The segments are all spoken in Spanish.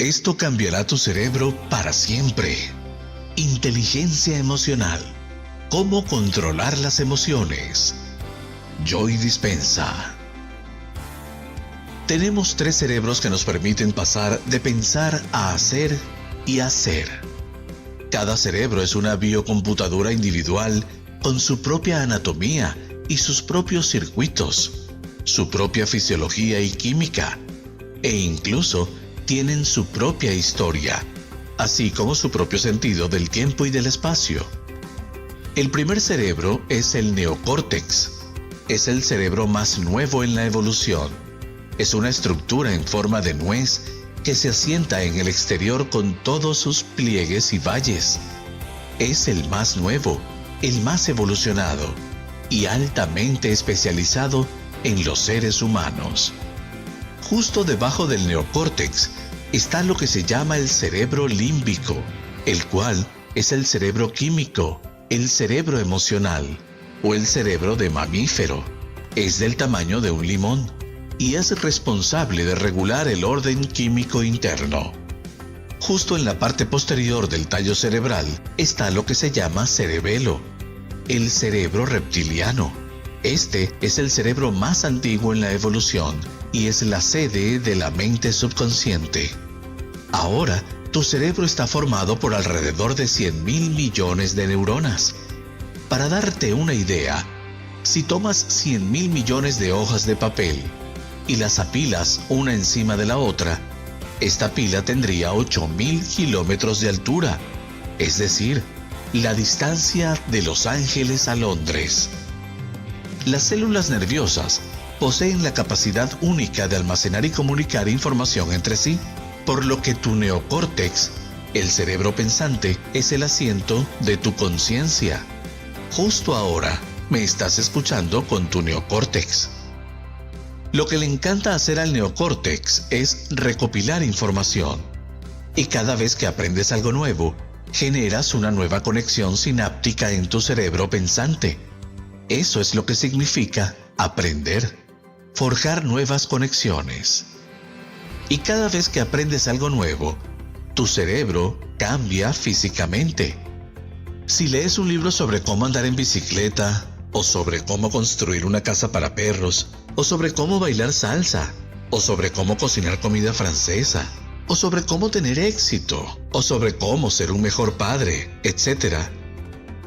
Esto cambiará tu cerebro para siempre. Inteligencia emocional. ¿Cómo controlar las emociones? Joy Dispenza. Tenemos 3 cerebros que nos permiten pasar de pensar a hacer y hacer. Cada cerebro es una biocomputadora individual con su propia anatomía y sus propios circuitos, su propia fisiología y química, e incluso tienen su propia historia, así como su propio sentido del tiempo y del espacio. El primer cerebro es el neocórtex. Es el cerebro más nuevo en la evolución. Es una estructura en forma de nuez que se asienta en el exterior con todos sus pliegues y valles. Es el más nuevo, el más evolucionado y altamente especializado en los seres humanos. Justo debajo del neocórtex está lo que se llama el cerebro límbico, el cual es el cerebro químico, el cerebro emocional o el cerebro de mamífero. Es del tamaño de un limón y es responsable de regular el orden químico interno. Justo en la parte posterior del tallo cerebral está lo que se llama cerebelo, el cerebro reptiliano. Este es el cerebro más antiguo en la evolución y es la sede de la mente subconsciente. Ahora, tu cerebro está formado por alrededor de 100.000 millones de neuronas. Para darte una idea, si tomas 100.000 millones de hojas de papel y las apilas una encima de la otra, esta pila tendría 8.000 kilómetros de altura, es decir, la distancia de Los Ángeles a Londres. Las células nerviosas poseen la capacidad única de almacenar y comunicar información entre sí, por lo que tu neocórtex, el cerebro pensante, es el asiento de tu conciencia. Justo ahora me estás escuchando con tu neocórtex. Lo que le encanta hacer al neocórtex es recopilar información. Y cada vez que aprendes algo nuevo, generas una nueva conexión sináptica en tu cerebro pensante. Eso es lo que significa aprender, forjar nuevas conexiones. Y cada vez que aprendes algo nuevo, tu cerebro cambia físicamente. Si lees un libro sobre cómo andar en bicicleta, o sobre cómo construir una casa para perros, o sobre cómo bailar salsa, o sobre cómo cocinar comida francesa, o sobre cómo tener éxito, o sobre cómo ser un mejor padre, etc.,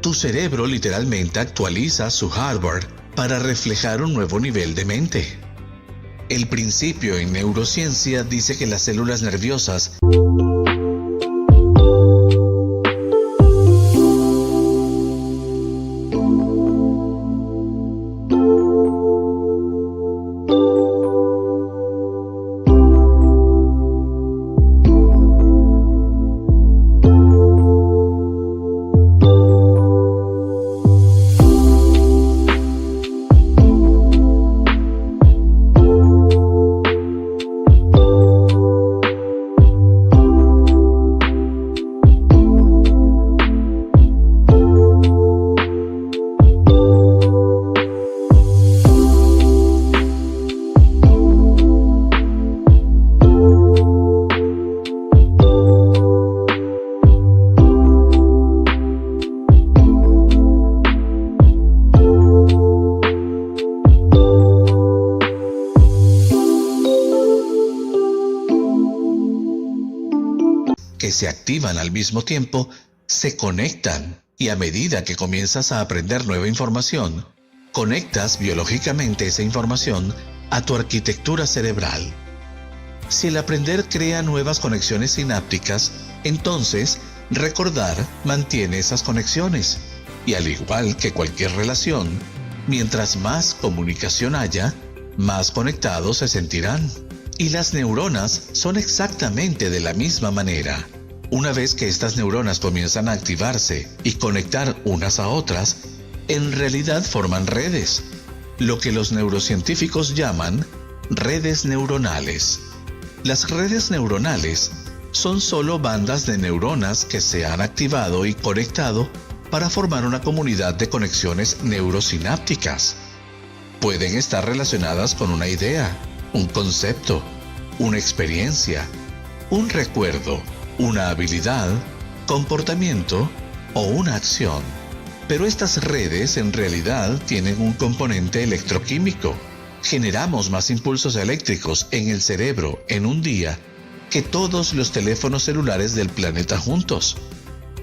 tu cerebro literalmente actualiza su hardware para reflejar un nuevo nivel de mente. El principio en neurociencia dice que las células nerviosas que se activan al mismo tiempo, se conectan, y a medida que comienzas a aprender nueva información, conectas biológicamente esa información a tu arquitectura cerebral. Si el aprender crea nuevas conexiones sinápticas, entonces recordar mantiene esas conexiones, y al igual que cualquier relación, mientras más comunicación haya, más conectados se sentirán. Y las neuronas son exactamente de la misma manera. Una vez que estas neuronas comienzan a activarse y conectar unas a otras, en realidad forman redes, lo que los neurocientíficos llaman redes neuronales. Las redes neuronales son solo bandas de neuronas que se han activado y conectado para formar una comunidad de conexiones neurosinápticas. Pueden estar relacionadas con una idea, un concepto, una experiencia, un recuerdo, una habilidad, comportamiento o una acción. Pero estas redes en realidad tienen un componente electroquímico. Generamos más impulsos eléctricos en el cerebro en un día que todos los teléfonos celulares del planeta juntos.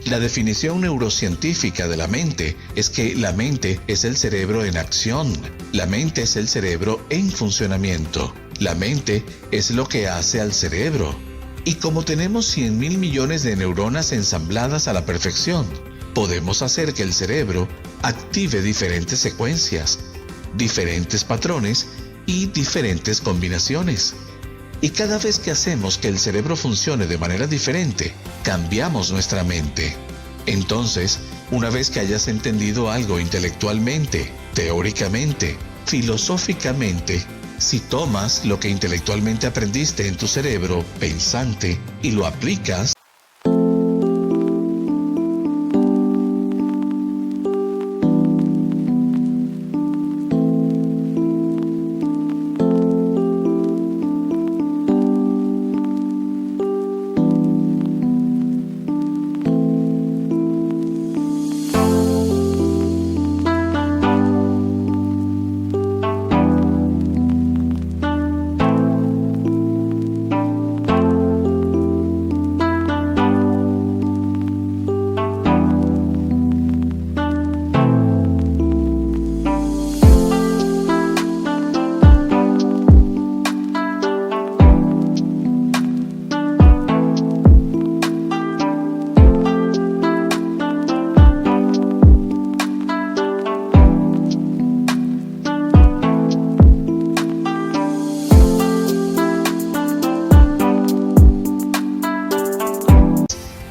La definición neurocientífica de la mente es que la mente es el cerebro en acción. La mente es el cerebro en funcionamiento. La mente es lo que hace al cerebro. Y como tenemos 100.000 millones de neuronas ensambladas a la perfección, podemos hacer que el cerebro active diferentes secuencias, diferentes patrones y diferentes combinaciones. Y cada vez que hacemos que el cerebro funcione de manera diferente, cambiamos nuestra mente. Entonces, una vez que hayas entendido algo intelectualmente, teóricamente, filosóficamente, si tomas lo que intelectualmente aprendiste en tu cerebro pensante y lo aplicas,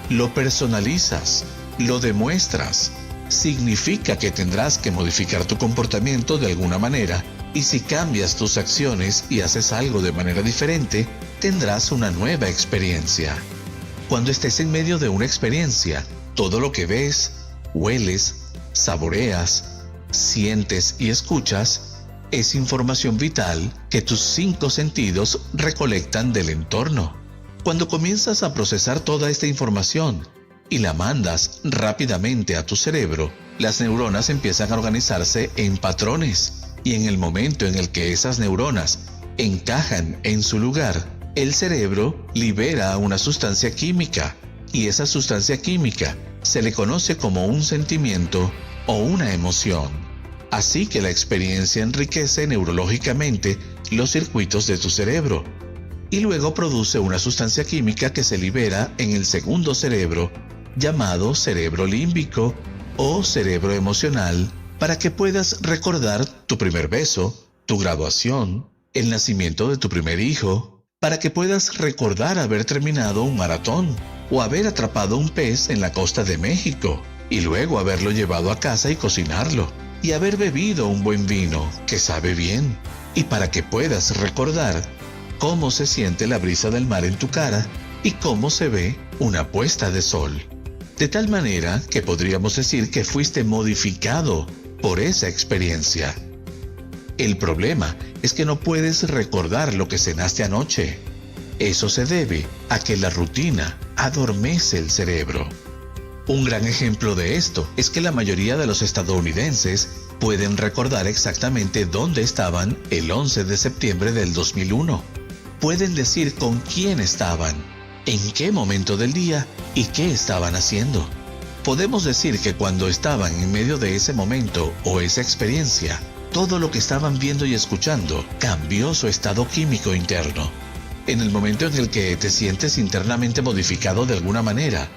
lo personalizas, lo demuestras. Significa que tendrás que modificar tu comportamiento de alguna manera, y si cambias tus acciones y haces algo de manera diferente, tendrás una nueva experiencia. Cuando estés en medio de una experiencia, todo lo que ves, hueles, saboreas, sientes y escuchas es información vital que tus 5 sentidos recolectan del entorno. Cuando comienzas a procesar toda esta información y la mandas rápidamente a tu cerebro, las neuronas empiezan a organizarse en patrones, y en el momento en el que esas neuronas encajan en su lugar, el cerebro libera una sustancia química, y esa sustancia química se le conoce como un sentimiento o una emoción. Así que la experiencia enriquece neurológicamente los circuitos de tu cerebro, y luego produce una sustancia química que se libera en el segundo cerebro, llamado cerebro límbico o cerebro emocional, para que puedas recordar tu primer beso, tu graduación, el nacimiento de tu primer hijo, para que puedas recordar haber terminado un maratón o haber atrapado un pez en la costa de México y luego haberlo llevado a casa y cocinarlo, y haber bebido un buen vino que sabe bien, y para que puedas recordar cómo se siente la brisa del mar en tu cara y cómo se ve una puesta de sol. De tal manera que podríamos decir que fuiste modificado por esa experiencia. El problema es que no puedes recordar lo que cenaste anoche. Eso se debe a que la rutina adormece el cerebro. Un gran ejemplo de esto es que la mayoría de los estadounidenses pueden recordar exactamente dónde estaban el 11 de septiembre del 2001. Pueden decir con quién estaban, en qué momento del día y qué estaban haciendo. Podemos decir que cuando estaban en medio de ese momento o esa experiencia, todo lo que estaban viendo y escuchando cambió su estado químico interno. En el momento en el que te sientes internamente modificado de alguna manera,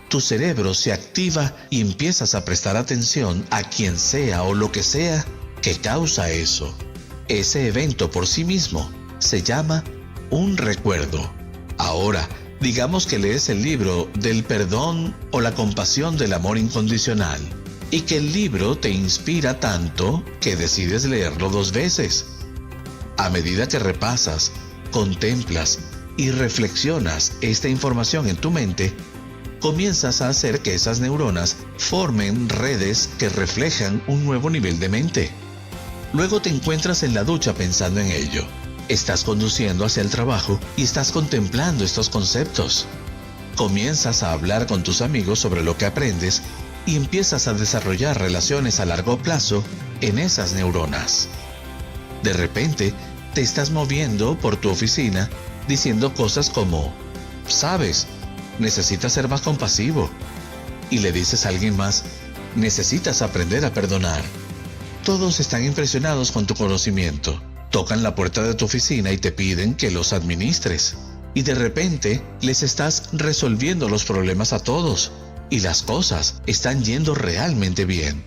tu cerebro se activa y empiezas a prestar atención a quien sea o lo que sea que causa eso. Ese evento por sí mismo se llama un recuerdo. Ahora, digamos que lees el libro del perdón o la compasión del amor incondicional, y que el libro te inspira tanto que decides leerlo 2 veces. A medida que repasas, contemplas y reflexionas esta información en tu mente, comienzas a hacer que esas neuronas formen redes que reflejan un nuevo nivel de mente. Luego te encuentras en la ducha pensando en ello, Estás conduciendo hacia el trabajo y estás contemplando estos conceptos. Comienzas a hablar con tus amigos sobre lo que aprendes y empiezas a desarrollar relaciones a largo plazo en esas neuronas. De repente, te estás moviendo por tu oficina diciendo cosas como, ¿sabes? Necesitas ser más compasivo. Y le dices a alguien más, necesitas aprender a perdonar. Todos están impresionados con tu conocimiento. Tocan la puerta de tu oficina y te piden que los administres. Y de repente les estás resolviendo los problemas a todos. Y las cosas están yendo realmente bien.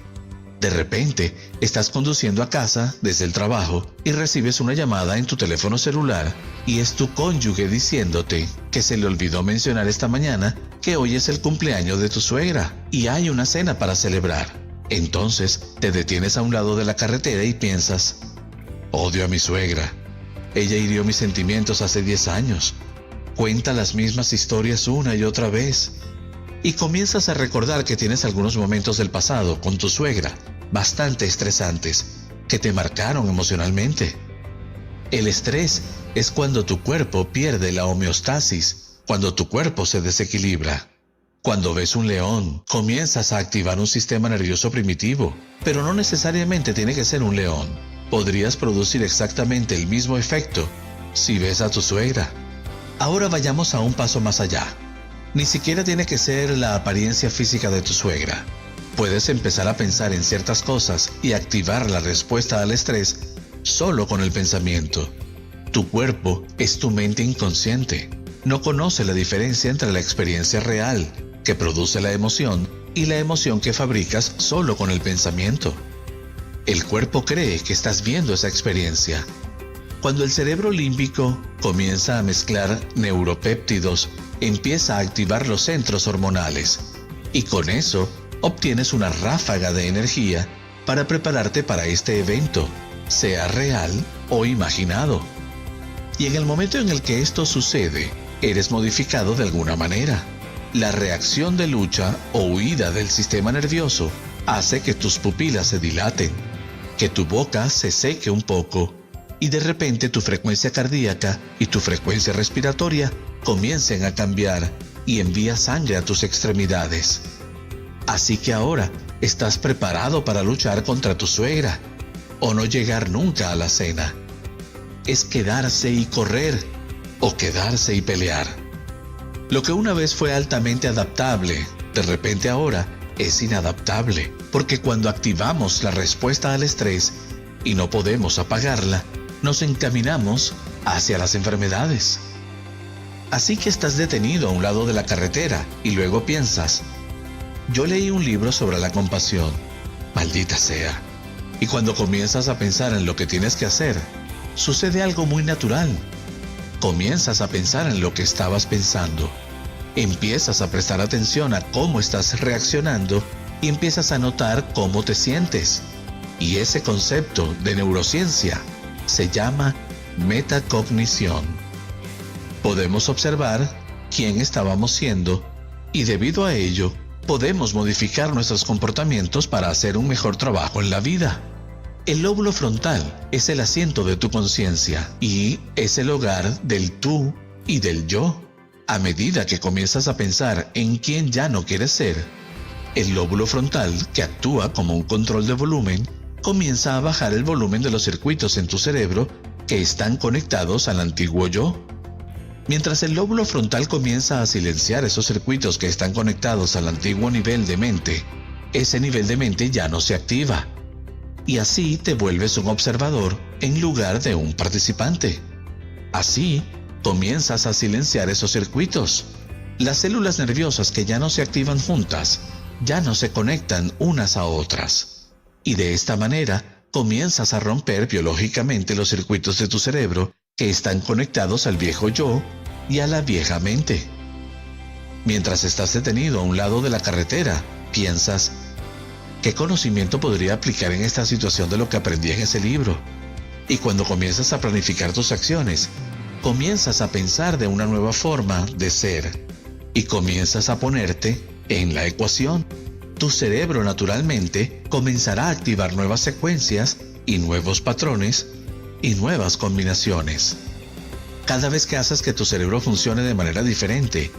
De repente estás conduciendo a casa desde el trabajo y recibes una llamada en tu teléfono celular y es tu cónyuge diciéndote que se le olvidó mencionar esta mañana que hoy es el cumpleaños de tu suegra y hay una cena para celebrar. Entonces te detienes a un lado de la carretera y piensas, odio a mi suegra. Ella hirió mis sentimientos hace 10 años. Cuenta las mismas historias una y otra vez. Y comienzas a recordar que tienes algunos momentos del pasado con tu suegra, bastante estresantes, que te marcaron emocionalmente. El estrés es cuando tu cuerpo pierde la homeostasis, cuando tu cuerpo se desequilibra. Cuando ves un león, comienzas a activar un sistema nervioso primitivo, pero no necesariamente tiene que ser un león. Podrías producir exactamente el mismo efecto si ves a tu suegra. Ahora vayamos a un paso más allá. Ni siquiera tiene que ser la apariencia física de tu suegra. Puedes empezar a pensar en ciertas cosas y activar la respuesta al estrés solo con el pensamiento. Tu cuerpo es tu mente inconsciente. No conoce la diferencia entre la experiencia real, que produce la emoción, y la emoción que fabricas solo con el pensamiento. El cuerpo cree que estás viendo esa experiencia. Cuando el cerebro límbico comienza a mezclar neuropéptidos, empieza a activar los centros hormonales y con eso obtienes una ráfaga de energía para prepararte para este evento, sea real o imaginado. Y en el momento en el que esto sucede, eres modificado de alguna manera. La reacción de lucha o huida del sistema nervioso hace que tus pupilas se dilaten, que tu boca se seque un poco y de repente tu frecuencia cardíaca y tu frecuencia respiratoria comiencen a cambiar y envía sangre a tus extremidades. Así que ahora estás preparado para luchar contra tu suegra o no llegar nunca a la cena. Es quedarse y correr o quedarse y pelear. Lo que una vez fue altamente adaptable, de repente ahora es inadaptable, porque cuando activamos la respuesta al estrés y no podemos apagarla, nos encaminamos hacia las enfermedades. Así que estás detenido a un lado de la carretera y luego piensas, yo leí un libro sobre la compasión, maldita sea. Y cuando comienzas a pensar en lo que tienes que hacer, sucede algo muy natural. Comienzas a pensar en lo que estabas pensando. Empiezas a prestar atención a cómo estás reaccionando y empiezas a notar cómo te sientes. Y ese concepto de neurociencia se llama metacognición. Podemos observar quién estábamos siendo y debido a ello podemos modificar nuestros comportamientos para hacer un mejor trabajo en la vida. El lóbulo frontal es el asiento de tu conciencia y es el hogar del tú y del yo. A medida que comienzas a pensar en quién ya no quieres ser, el lóbulo frontal, que actúa como un control de volumen, comienza a bajar el volumen de los circuitos en tu cerebro que están conectados al antiguo yo. Mientras el lóbulo frontal comienza a silenciar esos circuitos que están conectados al antiguo nivel de mente, ese nivel de mente ya no se activa. Y así te vuelves un observador en lugar de un participante. Así, comienzas a silenciar esos circuitos. Las células nerviosas que ya no se activan juntas, ya no se conectan unas a otras. Y de esta manera, comienzas a romper biológicamente los circuitos de tu cerebro que están conectados al viejo yo y a la vieja mente. Mientras estás detenido a un lado de la carretera, piensas, ¿qué conocimiento podría aplicar en esta situación de lo que aprendí en ese libro? Y cuando comienzas a planificar tus acciones, comienzas a pensar de una nueva forma de ser y comienzas a ponerte en la ecuación. Tu cerebro naturalmente comenzará a activar nuevas secuencias y nuevos patrones y nuevas combinaciones. Cada vez que haces que tu cerebro funcione de manera diferente,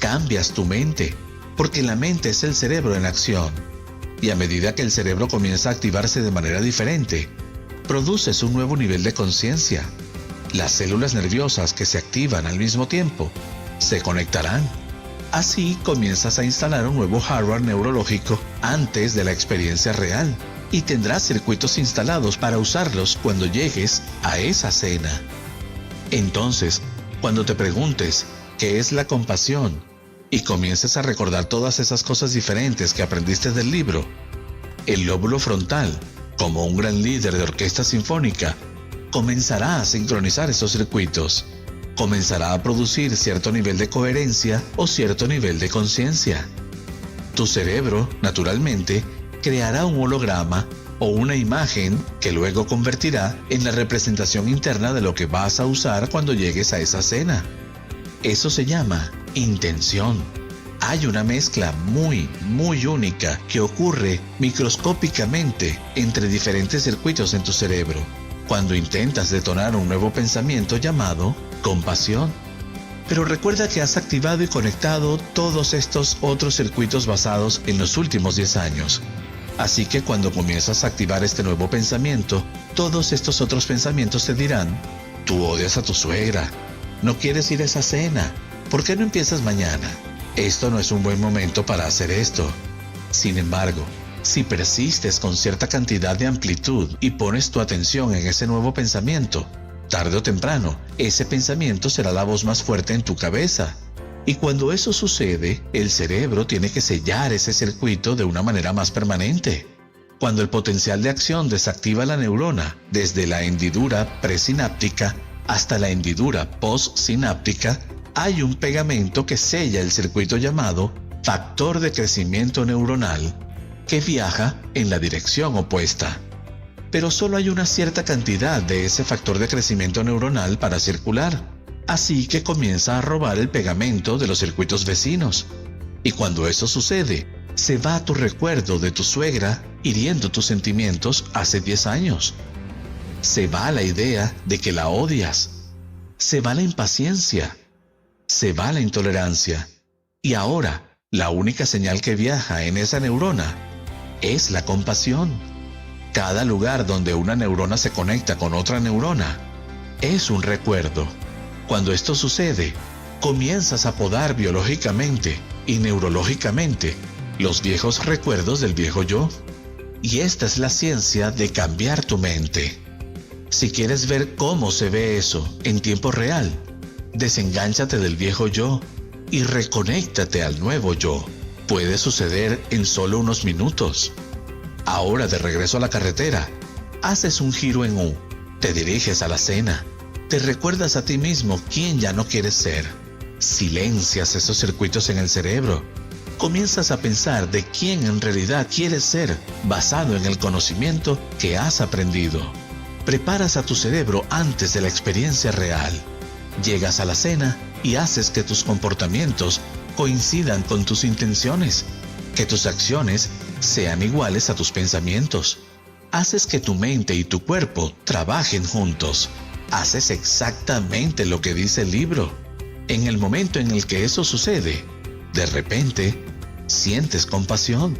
cambias tu mente, porque la mente es el cerebro en acción. Y a medida que el cerebro comienza a activarse de manera diferente, produces un nuevo nivel de conciencia. Las células nerviosas que se activan al mismo tiempo se conectarán. Así comienzas a instalar un nuevo hardware neurológico antes de la experiencia real y tendrás circuitos instalados para usarlos cuando llegues a esa cena. Entonces, cuando te preguntes ¿qué es la compasión? Y comiences a recordar todas esas cosas diferentes que aprendiste del libro, el lóbulo frontal, como un gran líder de orquesta sinfónica, comenzará a sincronizar esos circuitos. Comenzará a producir cierto nivel de coherencia o cierto nivel de conciencia. Tu cerebro, naturalmente, creará un holograma o una imagen que luego convertirá en la representación interna de lo que vas a usar cuando llegues a esa cena. Eso se llama intención. Hay una mezcla muy única que ocurre microscópicamente entre diferentes circuitos en tu cerebro cuando intentas detonar un nuevo pensamiento llamado compasión. Pero recuerda que has activado y conectado todos estos otros circuitos basados en los últimos 10 años. Así que cuando comienzas a activar este nuevo pensamiento, todos estos otros pensamientos te dirán: tú odias a tu suegra, no quieres ir a esa cena, ¿por qué no empiezas mañana? Esto no es un buen momento para hacer esto. Sin embargo, si persistes con cierta cantidad de amplitud y pones tu atención en ese nuevo pensamiento, tarde o temprano, ese pensamiento será la voz más fuerte en tu cabeza. Y cuando eso sucede, el cerebro tiene que sellar ese circuito de una manera más permanente. Cuando el potencial de acción desactiva la neurona, desde la hendidura presináptica hasta la hendidura postsináptica, hay un pegamento que sella el circuito llamado factor de crecimiento neuronal, que viaja en la dirección opuesta. Pero solo hay una cierta cantidad de ese factor de crecimiento neuronal para circular. Así que comienza a robar el pegamento de los circuitos vecinos. Y cuando eso sucede, se va tu recuerdo de tu suegra hiriendo tus sentimientos hace 10 años. Se va la idea de que la odias. Se va la impaciencia. Se va la intolerancia. Y ahora, la única señal que viaja en esa neurona es la compasión. Cada lugar donde una neurona se conecta con otra neurona es un recuerdo. Cuando esto sucede, comienzas a podar biológicamente y neurológicamente los viejos recuerdos del viejo yo. Y esta es la ciencia de cambiar tu mente. Si quieres ver cómo se ve eso en tiempo real, desengánchate del viejo yo y reconéctate al nuevo yo. Puede suceder en solo unos minutos. Ahora, de regreso a la carretera, haces un giro en U, te diriges a la cena, te recuerdas a ti mismo quién ya no quieres ser. Silencias esos circuitos en el cerebro. Comienzas a pensar de quién en realidad quieres ser, basado en el conocimiento que has aprendido. Preparas a tu cerebro antes de la experiencia real. Llegas a la cena y haces que tus comportamientos coincidan con tus intenciones, que tus acciones sean iguales a tus pensamientos. Haces que tu mente y tu cuerpo trabajen juntos. Haces exactamente lo que dice el libro. En el momento en el que eso sucede, de repente, sientes compasión.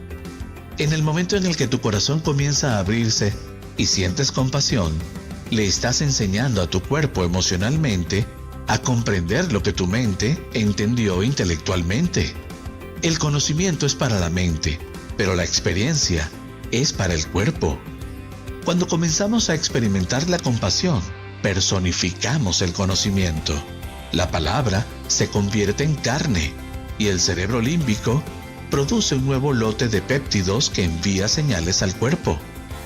En el momento en el que tu corazón comienza a abrirse y sientes compasión, le estás enseñando a tu cuerpo emocionalmente a comprender lo que tu mente entendió intelectualmente. El conocimiento es para la mente, pero la experiencia es para el cuerpo. Cuando comenzamos a experimentar la compasión, personificamos el conocimiento. La palabra se convierte en carne y el cerebro límbico produce un nuevo lote de péptidos que envía señales al cuerpo.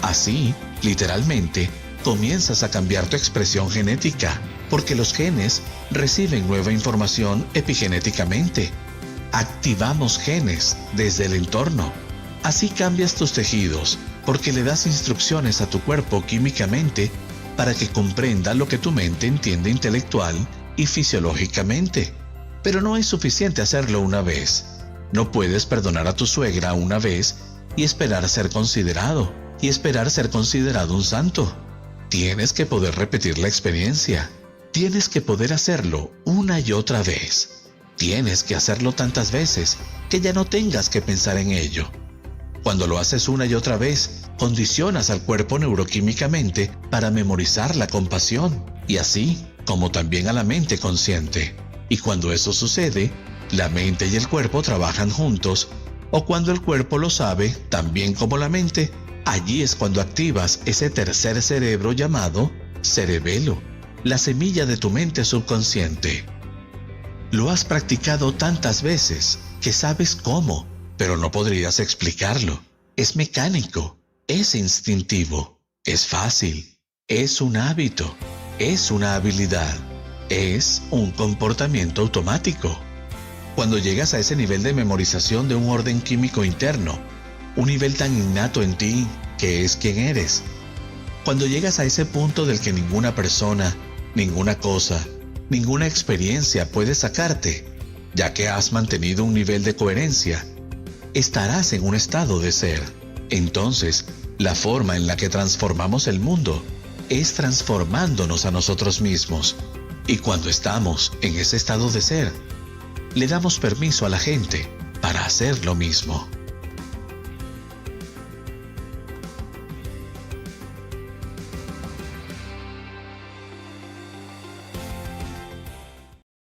Así, literalmente, comienzas a cambiar tu expresión genética, porque los genes reciben nueva información epigenéticamente. Activamos genes desde el entorno. Así cambias tus tejidos, porque le das instrucciones a tu cuerpo químicamente para que comprenda lo que tu mente entiende intelectual y fisiológicamente. Pero no es suficiente hacerlo una vez. No puedes perdonar a tu suegra una vez y esperar ser considerado un santo. Tienes que poder repetir la experiencia. Tienes que poder hacerlo una y otra vez. Tienes que hacerlo tantas veces que ya no tengas que pensar en ello. Cuando lo haces una y otra vez, condicionas al cuerpo neuroquímicamente para memorizar la compasión, y así como también a la mente consciente. Y cuando eso sucede, la mente y el cuerpo trabajan juntos, o cuando el cuerpo lo sabe, tan bien como la mente, allí es cuando activas ese tercer cerebro llamado cerebelo, la semilla de tu mente subconsciente. Lo has practicado tantas veces que sabes cómo, pero no podrías explicarlo. Es mecánico, es instintivo, es fácil, es un hábito, es una habilidad, es un comportamiento automático. Cuando llegas a ese nivel de memorización de un orden químico interno, un nivel tan innato en ti que es quien eres, cuando llegas a ese punto del que ninguna persona, ninguna cosa, ninguna experiencia puede sacarte, ya que has mantenido un nivel de coherencia, estarás en un estado de ser. Entonces, la forma en la que transformamos el mundo es transformándonos a nosotros mismos. Y cuando estamos en ese estado de ser, le damos permiso a la gente para hacer lo mismo.